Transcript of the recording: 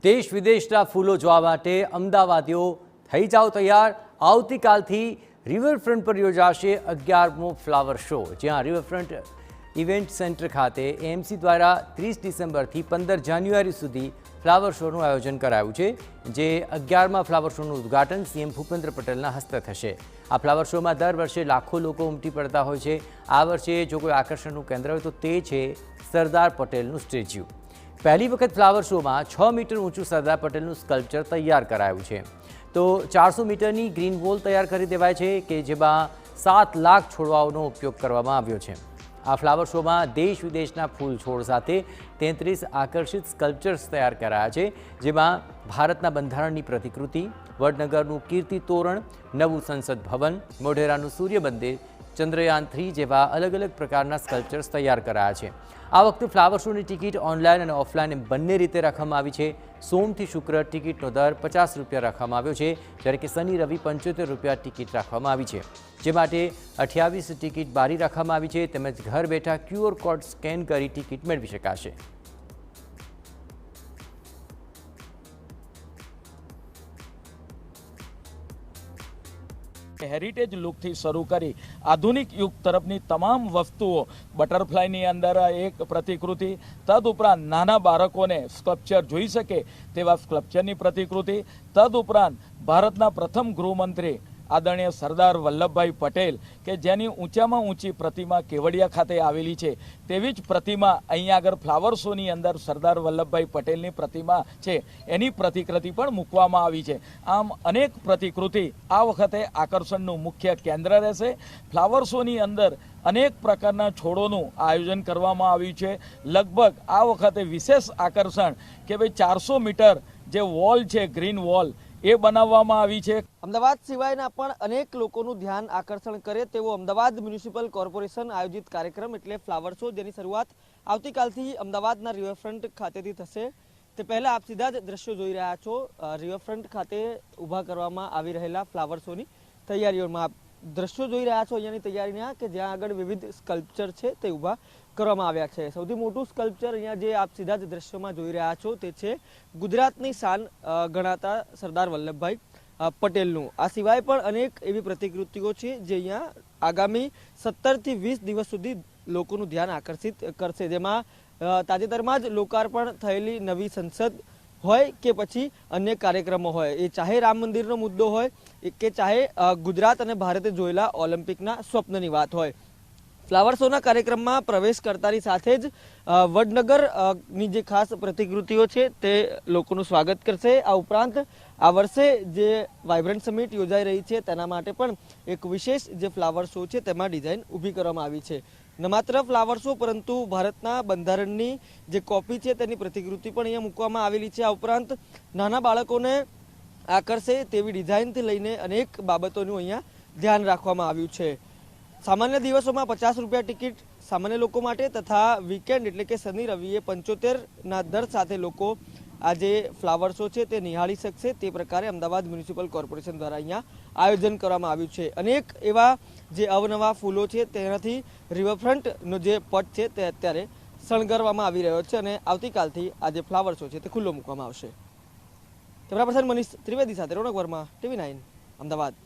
દેશ વિદેશના ફૂલો જોવા માટે અમદાવાદીઓ થઈ જાઓ તૈયાર। આવતીકાલથી રિવરફ્રન્ટ પર યોજાશે 11મો ફ્લાવર શો, જ્યાં રિવરફ્રન્ટ ઇવેન્ટ સેન્ટર ખાતે એએમસી દ્વારા 30 ડિસેમ્બરથી 15 જાન્યુઆરી સુધી ફ્લાવર શોનું આયોજન કરાયું છે, જે 11મા ફ્લાવર શોનું ઉદ્ઘાટન સીએમ ભૂપેન્દ્ર પટેલના હસ્તે થશે। આ ફ્લાવર શોમાં દર વર્ષે લાખો લોકો ઉમટી પડતા હોય છે। આ વર્ષે જો કોઈ આકર્ષણનું કેન્દ્ર હોય તો તે છે સરદાર પટેલનું સ્ટેચ્યુ। પહેલી વખત ફ્લાવર શોમાં 6 મીટર ઊંચું સરદાર પટેલનું સ્કલ્પચર તૈયાર કરાયું છે। તો 400 મીટરની ગ્રીન વોલ તૈયાર કરી દેવાય છે કે જેમાં 7 લાખ છોડવાઓનો ઉપયોગ કરવામાં આવ્યો છે। આ ફ્લાવર શોમાં દેશ વિદેશના ફૂલ છોડ સાથે 33 આકર્ષિત સ્કલ્પચર્સ તૈયાર કરાયા છે, જેમાં ભારતના બંધારણની પ્રતિકૃતિ, વડનગરનું કીર્તિ તોરણ, નવું સંસદ ભવન, મોઢેરાનું સૂર્ય મંદિર, ચંદ્રયાન 3 જેવા અલગ અલગ પ્રકારના સ્કલ્પચર્સ તૈયાર કરાયા છે। આ વખતે ફ્લાવર શોની ટિકિટ ઓનલાઈન અને ઓફલાઈન એમ બંને રીતે રાખવામાં આવી છે। સોમથી શુક્ર ટિકિટનો દર 50 રૂપિયા રાખવામાં આવ્યો છે, જ્યારે કે શનિ રવિ 75 રૂપિયા ટિકિટ રાખવામાં આવી છે, જે માટે 28 ટિકિટ બારી રાખવામાં આવી છે। તેમજ ઘર બેઠા QR કોડ સ્કેન કરી ટિકિટ મેળવી શકાશે। हेरिटेज लुक थी शुरू करी आधुनिक युग तरफनी तमाम वस्तुओं बटरफ्लायनी अंदर एक प्रतिकृति, तदुपरांत नाना बाळकोने स्कल्पचर जोई सके तेवा स्कल्पचरनी प्रतिकृति, तदुपरांत भारतना प्रथम गृहमंत्री आदरणीय सरदार वल्लभभाई पटेल के जेनी ऊंचामां ऊंची प्रतिमा केवड़िया खाते आवेली छे तेवी ज प्रतिमा अहींया आगळ फ्लावर शोनी अंदर सरदार वल्लभभाई पटेलनी प्रतिमा छे एनी प्रतिकृति पण मूकवामां आवी छे। आम अनेक प्रतिकृति आ वखते आकर्षणनुं मुख्य केन्द्र रहेशे। फ्लावर शोनी अंदर अनेक प्रकारना छोड़ोनुं आयोजन करवामां आव्युं छे। लगभग आ वखते विशेष आकर्षण के भाई 400 मीटर जे वॉल छे, ग्रीन वॉल એ બનાવવામાં આવી છે। અમદાવાદ સિવાયના પણ અનેક લોકોનું ધ્યાન આકર્ષણ કરે તેવો અમદાવાદ મ્યુનિસિપલ કોર્પોરેશન આયોજિત કાર્યક્રમ એટલે ફ્લાવર શો, જેની શરૂઆત આવતીકાલથી અમદાવાદના રિવરફ્રન્ટ ખાતેથી થશે। તે પહેલા આપ સીધા જ દ્રશ્યો જોઈ રહ્યા છો રિવરફ્રન્ટ ખાતે ઊભા કરવામાં આવી રહેલા ફ્લાવર શોની તૈયારીઓમાં। આપ દ્રશ્યો જોઈ રહ્યા છો અહીંયાની તૈયારીના કે જ્યાં આગળ વિવિધ સ્કલ્પચર છે તે ઊભા કરવામાં આવ્યા છે। સૌથી મોટું સ્કલ્પચર અહીંયા જે આપ સીધા જ દ્રશ્યોમાં જોઈ રહ્યા છો તે છે ગુજરાતની શાન ગણાતા સરદાર વલ્લભભાઈ પટેલનું। આ સિવાય પણ અનેક એવી પ્રતિકૃતિઓ છે જે અહીંયા આગામી 17 થી 20 દિવસ સુધી લોકોનું ધ્યાન આકર્ષિત કરશે, જેમાં તાજેતરમાં જ લોકાર્પણ થયેલી નવી સંસદ હોય કે પછી અન્ય કાર્યક્રમો હોય, એ ચાહે રામ મંદિરનો મુદ્દો હોય કે ચાહે ગુજરાત અને ભારતે જોયેલા ઓલિમ્પિકના સ્વપ્નની વાત હોય। ફ્લાવર શોના કાર્યક્રમમાં પ્રવેશ કરતાની સાથે જ વડનગરની જે ખાસ પ્રતિકૃતિઓ છે તે લોકોનું સ્વાગત કરશે। આ ઉપરાંત આ વર્ષે જે વાઇબ્રન્ટ સમિટ યોજાઈ રહી છે તેના માટે પણ એક વિશેષ જે ફ્લાવર શો છે તેમાં ડિઝાઇન ઊભી કરવામાં આવી છે। ન માત્ર ફ્લાવર શો પરંતુ ભારતના બંધારણની જે કોપી છે તેની પ્રતિકૃતિ પણ અહીંયા મૂકવામાં આવેલી છે। આ ઉપરાંત નાના બાળકોને આકર્ષે તેવી ડિઝાઇનથી લઈને અનેક બાબતોનું અહીંયા ધ્યાન રાખવામાં આવ્યું છે। सामान्य दिवसों में 50 रुपया टिकિટ सामान्य लोग माटे तथा वीकेंड एटले के शनि रविए 75 दर साथे लोग आज फ्लावर शो है निहाળી શકશે। તે પ્રકારે અમદાવાદ મ્યુનિસિપલ કોર્પોરેશન द्वारा अहींया आयोजन करवामां आव्युं छे। अनेक एवा जे अवनवा फूलो छे तेनाथी रिवरफ्रंटनो जे पट छे ते अत्यारे शणगारवामां आवी रह्यो छे अने आवतीकालथी आ जे फ्लावर शो छे ते खुल्लो मूकवामां आवशे। कैमरा पर्सन मनीष त्रिवेदी साथे रोनक वर्मा, TV9 अमदावाद।